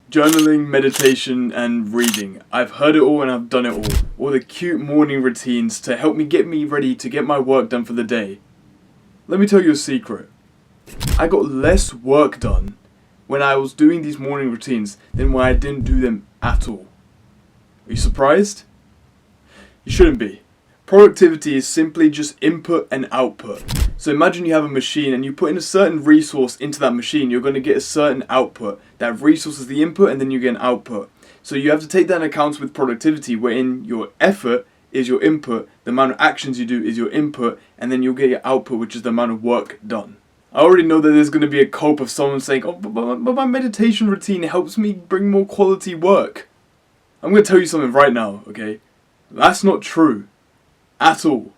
Journaling, meditation, and reading. I've heard it all and I've done it all. All the cute morning routines to help me get ready to get my work done for the day. Let me tell you a secret. I got less work done when I was doing these morning routines than when I didn't do them at all. Are you surprised? You shouldn't be. Productivity is simply just input and output. So imagine you have a machine and you put in a certain resource into that machine, you're going to get a certain output. That resource is the input and then you get an output. So you have to take that into account with productivity, wherein your effort is your input, the amount of actions you do is your input, and then you'll get your output, which is the amount of work done. I already know that there's going to be a cope of someone saying, oh, but my meditation routine helps me bring more quality work. I'm going to tell you something right now, okay? That's not true. At all.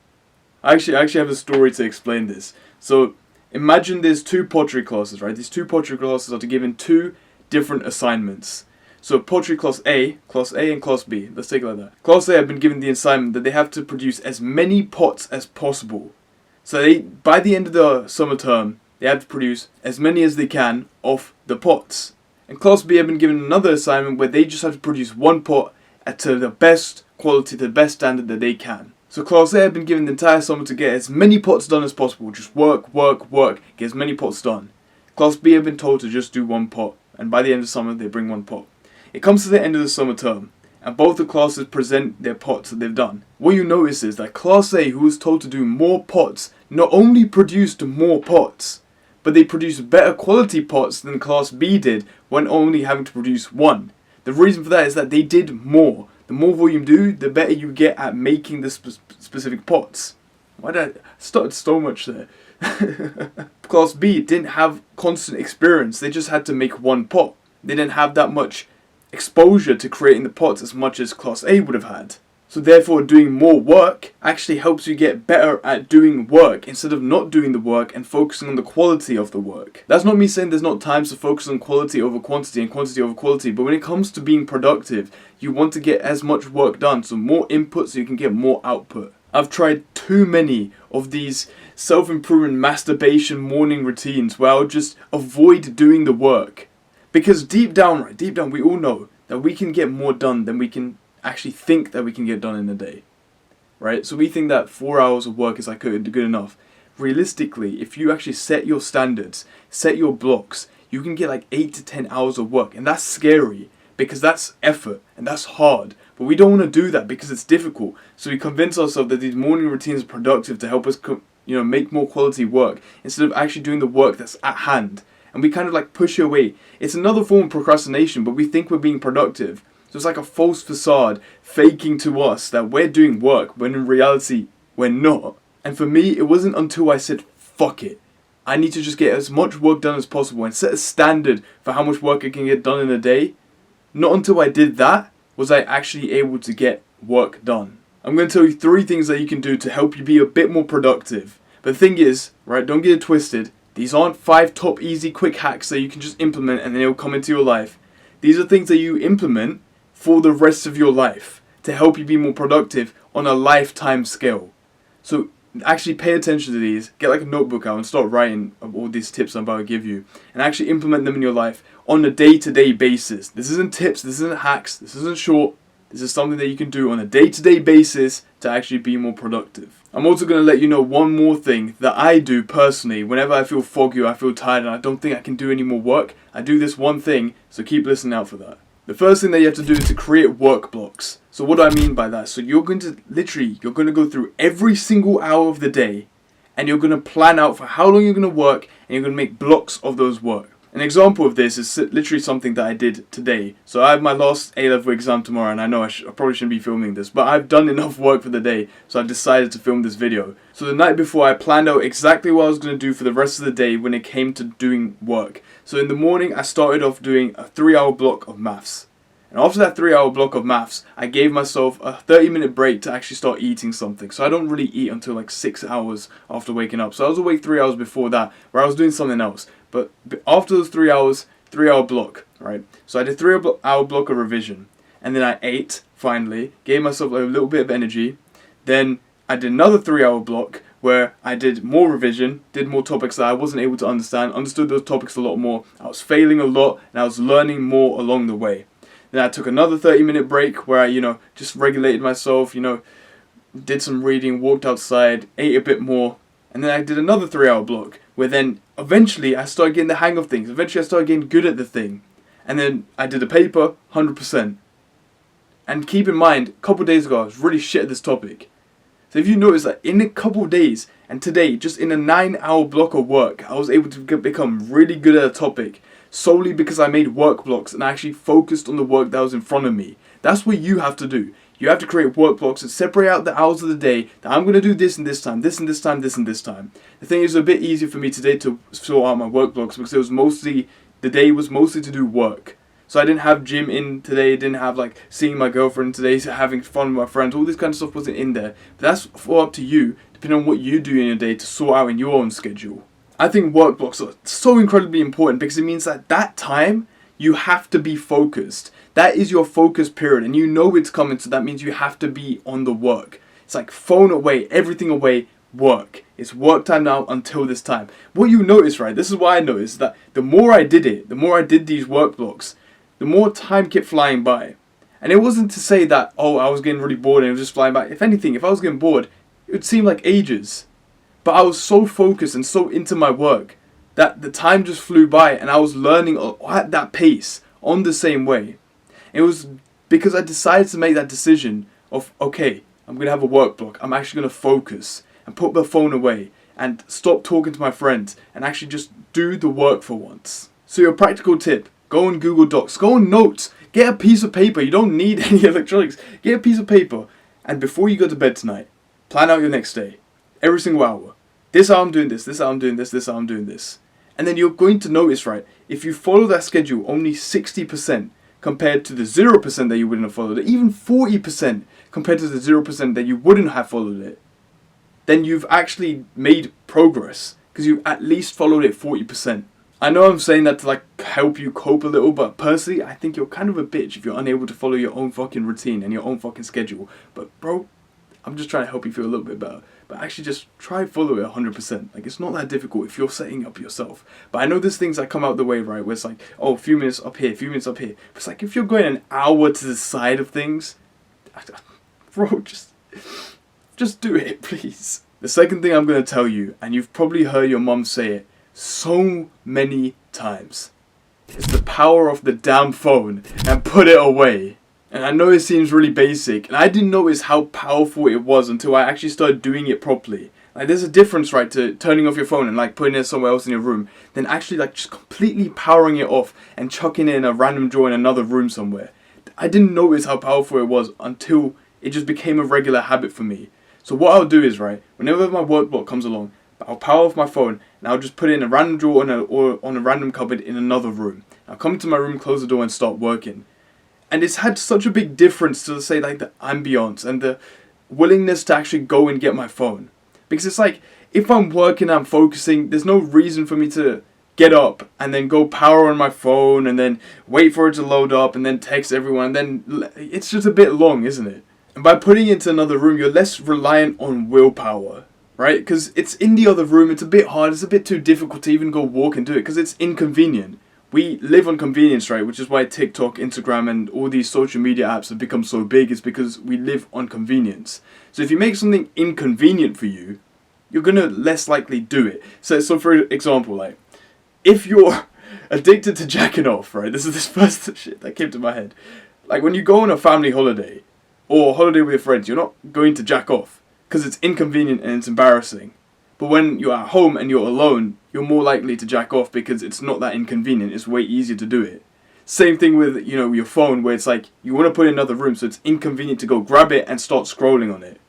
I actually have a story to explain this. So imagine there's two pottery classes, right? These two pottery classes are given two different assignments. So pottery class A and class B. Let's take it like that. Class A have been given the assignment that they have to produce as many pots as possible. So by the end of the summer term, they have to produce as many as they can of the pots. And class B have been given another assignment where they just have to produce one pot to the best quality, to the best standard that they can. So class A have been given the entire summer to get as many pots done as possible. Just work, get as many pots done. Class B have been told to just do one pot, and by the end of summer they bring one pot. It comes to the end of the summer term, and both the classes present their pots that they've done. What you notice is that class A, who was told to do more pots, not only produced more pots, but they produced better quality pots than class B did when only having to produce one. The reason for that is that they did more. The more volume you do, the better you get at making the specific pots. Why did I start so much there? Class B didn't have constant experience. They just had to make one pot. They didn't have that much exposure to creating the pots as much as Class A would have had. So therefore, doing more work actually helps you get better at doing work instead of not doing the work and focusing on the quality of the work. That's not me saying there's not times to focus on quality over quantity and quantity over quality, but when it comes to being productive, you want to get as much work done, so more input so you can get more output. I've tried too many of these self-improvement masturbation morning routines where I'll just avoid doing the work. Because deep down, we all know that we can get more done than we can actually think that we can get done in a day, right? So we think that 4 hours of work is like good enough. Realistically, if you actually set your standards, set your blocks, you can get like 8 to 10 hours of work, and that's scary because that's effort and that's hard. But we don't want to do that because it's difficult. So we convince ourselves that these morning routines are productive to help us, make more quality work instead of actually doing the work that's at hand. And we kind of like push it away. It's another form of procrastination, but we think we're being productive. So it's like a false facade faking to us that we're doing work when in reality we're not. And for me, it wasn't until I said, fuck it. I need to just get as much work done as possible and set a standard for how much work I can get done in a day. Not until I did that was I actually able to get work done. I'm going to tell you 3 things that you can do to help you be a bit more productive. But the thing is, right, don't get it twisted. These aren't 5 top easy quick hacks that you can just implement and then it'll come into your life. These are things that you implement for the rest of your life to help you be more productive on a lifetime scale. So actually pay attention to these, get like a notebook out and start writing all these tips I'm about to give you and actually implement them in your life on a day-to-day basis. This isn't tips, this isn't hacks, this isn't short. This is something that you can do on a day-to-day basis to actually be more productive. I'm also going to let you know one more thing that I do personally. Whenever I feel foggy or I feel tired and I don't think I can do any more work, I do this one thing, so keep listening out for that. The first thing that you have to do is to create work blocks. So what do I mean by that? So you're going to go through every single hour of the day and you're going to plan out for how long you're going to work and you're going to make blocks of those work. An example of this is literally something that I did today. So I have my last A-level exam tomorrow and I know I probably shouldn't be filming this, but I've done enough work for the day, so I've decided to film this video. So the night before I planned out exactly what I was going to do for the rest of the day when it came to doing work. So in the morning I started off doing a 3-hour block of maths. And after that 3-hour block of maths, I gave myself a 30-minute break to actually start eating something. So I don't really eat until like 6 hours after waking up. So I was awake 3 hours before that, where I was doing something else. But after those 3 hours, 3-hour block, right? So I did 3-hour block of revision. And then I ate, finally, gave myself a little bit of energy. Then I did another 3-hour block where I did more revision, did more topics that I wasn't able to understand, understood those topics a lot more. I was failing a lot, and I was learning more along the way. Then I took another 30-minute break where I, just regulated myself, did some reading, walked outside, ate a bit more, and then I did another 3-hour block where then eventually I started getting the hang of things. Eventually I started getting good at the thing. And then I did a paper, 100%. And keep in mind, a couple of days ago I was really shit at this topic. So if you notice that in a couple of days, and today, just in a 9-hour block of work, I was able to become really good at a topic solely because I made work blocks and I actually focused on the work that was in front of me. That's what you have to do. You have to create work blocks and separate out the hours of the day that I'm going to do this and this time, this and this time, this and this time. The thing is, a bit easier for me today to sort out my work blocks because the day was mostly to do work. So I didn't have gym in today, didn't have seeing my girlfriend today, having fun with my friends, all this kind of stuff wasn't in there. But that's all up to you, depending on what you do in your day to sort out in your own schedule. I think work blocks are so incredibly important because it means that time you have to be focused. That is your focus period and you know it's coming, so that means you have to be on the work. It's like phone away, everything away, work. It's work time now until this time. What you notice, right, this is what I noticed, that the more I did it, the more I did these work blocks, the more time kept flying by. And it wasn't to say that, I was getting really bored and it was just flying by. If anything, if I was getting bored, it would seem like ages. But I was so focused and so into my work that the time just flew by and I was learning at that pace on the same way. It was because I decided to make that decision of, okay, I'm going to have a work block. I'm actually going to focus and put the phone away and stop talking to my friends and actually just do the work for once. So your practical tip, go on Google Docs, go on Notes, get a piece of paper. You don't need any electronics. Get a piece of paper and before you go to bed tonight, plan out your next day. Every single hour. This hour I'm doing this, this hour I'm doing this hour I'm doing this. And then you're going to notice, right, if you follow that schedule only 60% compared to the 0% that you wouldn't have followed it, even 40% compared to the 0% that you wouldn't have followed it, then you've actually made progress because you've at least followed it 40%. I know I'm saying that to help you cope a little, but personally I think you're kind of a bitch if you're unable to follow your own fucking routine and your own fucking schedule. But bro, I'm just trying to help you feel a little bit better. But actually just try follow it 100%. It's not that difficult if you're setting up yourself. But I know there's things that come out the way, right? Where it's a few minutes up here, a few minutes up here. But it's if you're going an hour to the side of things, bro, just do it, please. The second thing I'm going to tell you, and you've probably heard your mum say it so many times, is the power of the damn phone and put it away. And I know it seems really basic, and I didn't notice how powerful it was until I actually started doing it properly. There's a difference, right, to turning off your phone and putting it somewhere else in your room, than actually just completely powering it off and chucking it in a random drawer in another room somewhere. I didn't notice how powerful it was until it just became a regular habit for me. So what I'll do is, right, whenever my work block comes along, I'll power off my phone and I'll just put it in a random drawer or on a random cupboard in another room. I'll come to my room, close the door, and start working. And it's had such a big difference to say the ambience and the willingness to actually go and get my phone. Because it's if I'm working, I'm focusing, there's no reason for me to get up and then go power on my phone and then wait for it to load up and then text everyone. And then it's just a bit long, isn't it? And by putting it into another room, you're less reliant on willpower, right? Because it's in the other room, it's a bit hard, it's a bit too difficult to even go walk and do it because it's inconvenient. We live on convenience, right? Which is why TikTok, Instagram, and all these social media apps have become so big. It's because we live on convenience. So if you make something inconvenient for you, you're gonna less likely do it. So for example, if you're addicted to jacking off, right? This is this first shit that came to my head. When you go on a family holiday or holiday with your friends, you're not going to jack off because it's inconvenient and it's embarrassing. But when you're at home and you're alone, you're more likely to jack off because it's not that inconvenient. It's way easier to do it. Same thing with, your phone where it's you want to put it in another room, so it's inconvenient to go grab it and start scrolling on it.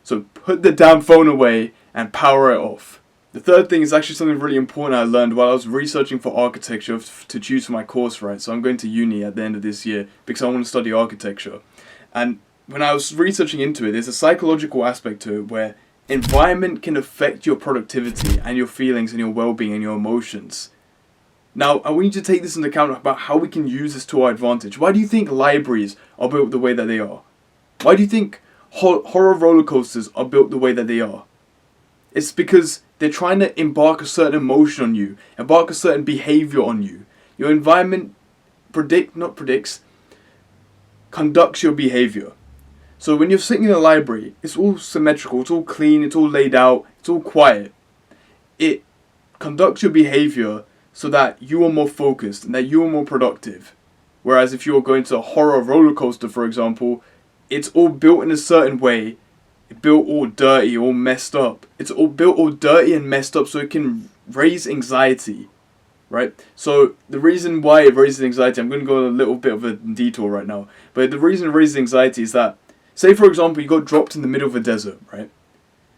So put the damn phone away and power it off. The third thing is actually something really important I learned while I was researching for architecture to choose for my course, right? So I'm going to uni at the end of this year because I want to study architecture. And when I was researching into it, there's a psychological aspect to it where environment can affect your productivity and your feelings and your well-being and your emotions. Now, I want you to take this into account about how we can use this to our advantage. Why do you think libraries are built the way that they are? Why do you think horror roller coasters are built the way that they are? It's because they're trying to embark a certain emotion on you, embark a certain behavior on you. Your environment conducts your behavior. So when you're sitting in a library, it's all symmetrical, it's all clean, it's all laid out, it's all quiet. It conducts your behavior so that you are more focused and that you are more productive. Whereas if you're going to a horror roller coaster, for example, it's all built in a certain way, built all dirty, all messed up. It's all built all dirty and messed up so it can raise anxiety, right? So the reason why it raises anxiety, I'm going to go on a little bit of a detour right now, but the reason it raises anxiety is that, say for example, you got dropped in the middle of a desert, right?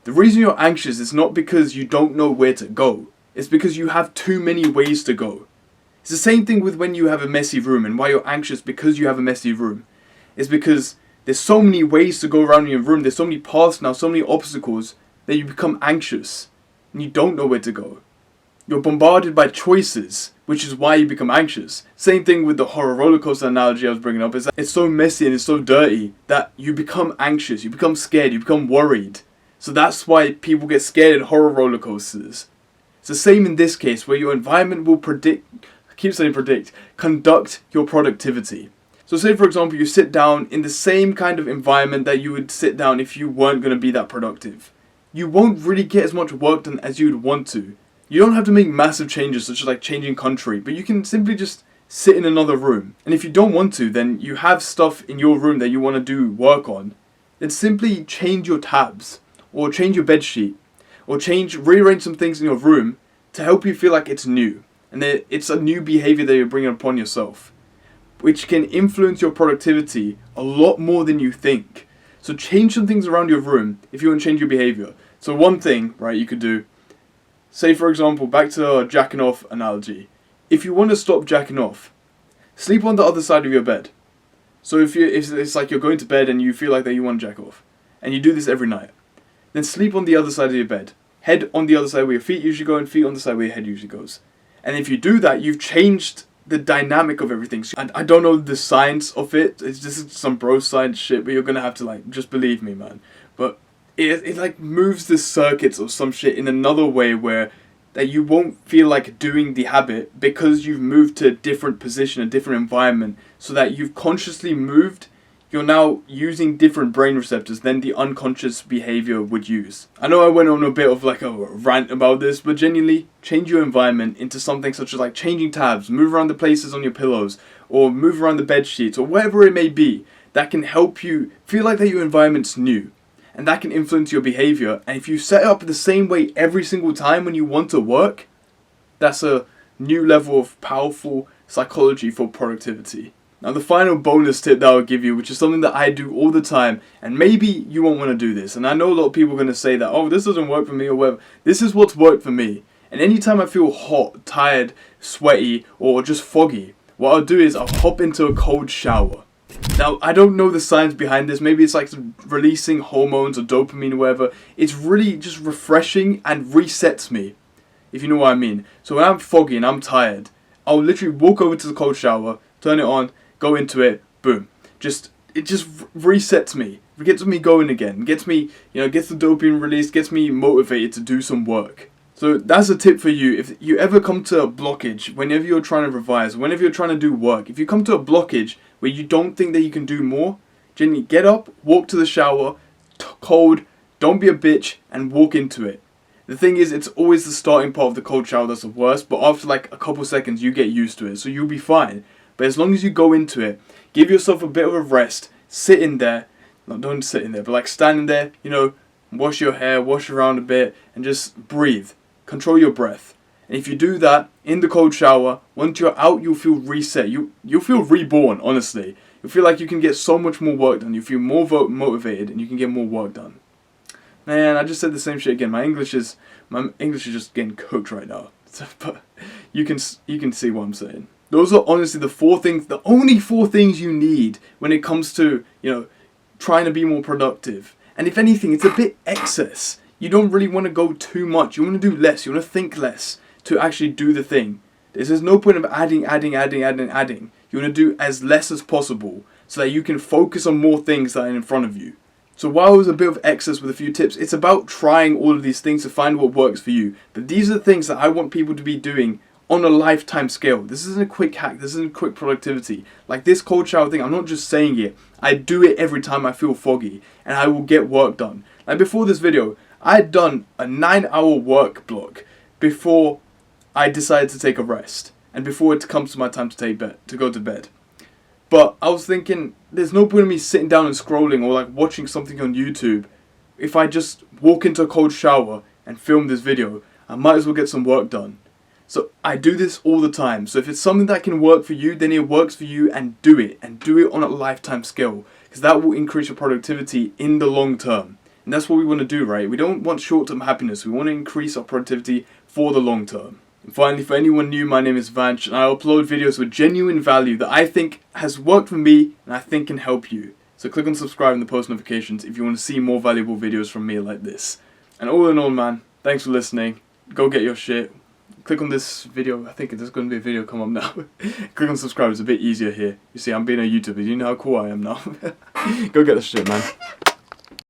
The reason you're anxious is not because you don't know where to go. It's because you have too many ways to go. It's the same thing with when you have a messy room and why you're anxious because you have a messy room. It's because there's so many ways to go around in your room. There's so many paths now, so many obstacles that you become anxious and you don't know where to go. You're bombarded by choices, which is why you become anxious. Same thing with the horror roller coaster analogy I was bringing up. Is that it's so messy and it's so dirty that you become anxious, you become scared, you become worried. So that's why people get scared in horror roller coasters. It's the same in this case, where your environment will conduct your productivity. So say for example you sit down in the same kind of environment that you would sit down if you weren't going to be that productive. You won't really get as much work done as you'd want to. You don't have to make massive changes such as like changing country, but you can simply just sit in another room. And if you don't want to, then you have stuff in your room that you want to do work on, then simply change your tabs, or change your bed sheet, or rearrange some things in your room to help you feel like it's new. And that it's a new behavior that you're bringing upon yourself, which can influence your productivity a lot more than you think. So change some things around your room if you want to change your behavior. So one thing, right, you could do, say for example, back to the jacking off analogy. If you want to stop jacking off, sleep on the other side of your bed. So if it's like you're going to bed and you feel like that you want to jack off, and you do this every night, then sleep on the other side of your bed. Head on the other side where your feet usually go and feet on the side where your head usually goes. And if you do that, you've changed the dynamic of everything. And I don't know the science of it. It's just some bro science shit, but you're gonna have to like just believe me, man. But it like moves the circuits or some shit in another way where that you won't feel like doing the habit because you've moved to a different position, a different environment, so that you've consciously moved. You're now using different brain receptors than the unconscious behavior would use. I know I went on a bit of like a rant about this, but genuinely, change your environment into something such as like changing tabs, move around the places on your pillows, or move around the bed sheets, or whatever it may be, that can help you feel like that your environment's new. And that can influence your behavior. And if you set it up the same way every single time when you want to work, that's a new level of powerful psychology for productivity. Now the final bonus tip that I'll give you, which is something that I do all the time, and maybe you won't want to do this, and I know a lot of people are going to say that, oh, this doesn't work for me or whatever. This is what's worked for me. And anytime I feel hot, tired, sweaty, or just foggy, what I'll do is I'll hop into a cold shower. Now, I don't know the science behind this. Maybe it's like releasing hormones or dopamine or whatever. It's really just refreshing and resets me, if you know what I mean. So when I'm foggy and I'm tired, I'll literally walk over to the cold shower, turn it on, go into it, boom. It just resets me. It gets me going again. Gets me, gets the dopamine released, gets me motivated to do some work. So that's a tip for you. If you ever come to a blockage, whenever you're trying to revise, whenever you're trying to do work, if you come to a blockage where you don't think that you can do more, generally get up, walk to the shower, cold, don't be a bitch, and walk into it. The thing is, it's always the starting part of the cold shower that's the worst, but after like a couple seconds, you get used to it, so you'll be fine. But as long as you go into it, give yourself a bit of a rest, sit in there, no, don't sit in there, but like stand in there, wash your hair, wash around a bit, and just breathe. Control your breath. And if you do that in the cold shower, once you're out, you'll feel reset. You'll feel reborn, honestly. You'll feel like you can get so much more work done. You feel more motivated, and you can get more work done. Man, I just said the same shit again. My English is just getting cooked right now. But you can see what I'm saying. Those are honestly the only 4 things you need when it comes to, trying to be more productive. And if anything, it's a bit excess. You don't really want to go too much. You want to do less. You want to think less to actually do the thing. There's no point of adding. You want to do as less as possible so that you can focus on more things that are in front of you. So while it was a bit of excess with a few tips, it's about trying all of these things to find what works for you. But these are the things that I want people to be doing on a lifetime scale. This isn't a quick hack, this isn't quick productivity. Like this cold shower thing, I'm not just saying it. I do it every time I feel foggy, and I will get work done. Like before this video, I had done a 9-hour work block before I decided to take a rest, and before it comes to my time to go to bed. But I was thinking, there's no point in me sitting down and scrolling or like watching something on YouTube. If I just walk into a cold shower and film this video, I might as well get some work done. So I do this all the time. So if it's something that can work for you, then it works for you, and do it. And do it on a lifetime scale. Because that will increase your productivity in the long term. And that's what we want to do, right? We don't want short-term happiness. We want to increase our productivity for the long term. And finally, for anyone new, my name is Vanch, and I upload videos with genuine value that I think has worked for me and I think can help you. So click on subscribe and the post notifications if you want to see more valuable videos from me like this. And all in all, man, thanks for listening. Go get your shit. Click on this video. I think there's going to be a video come up now. Click on subscribe. It's a bit easier here. You see, I'm being a YouTuber. You know how cool I am now. Go get the shit, man.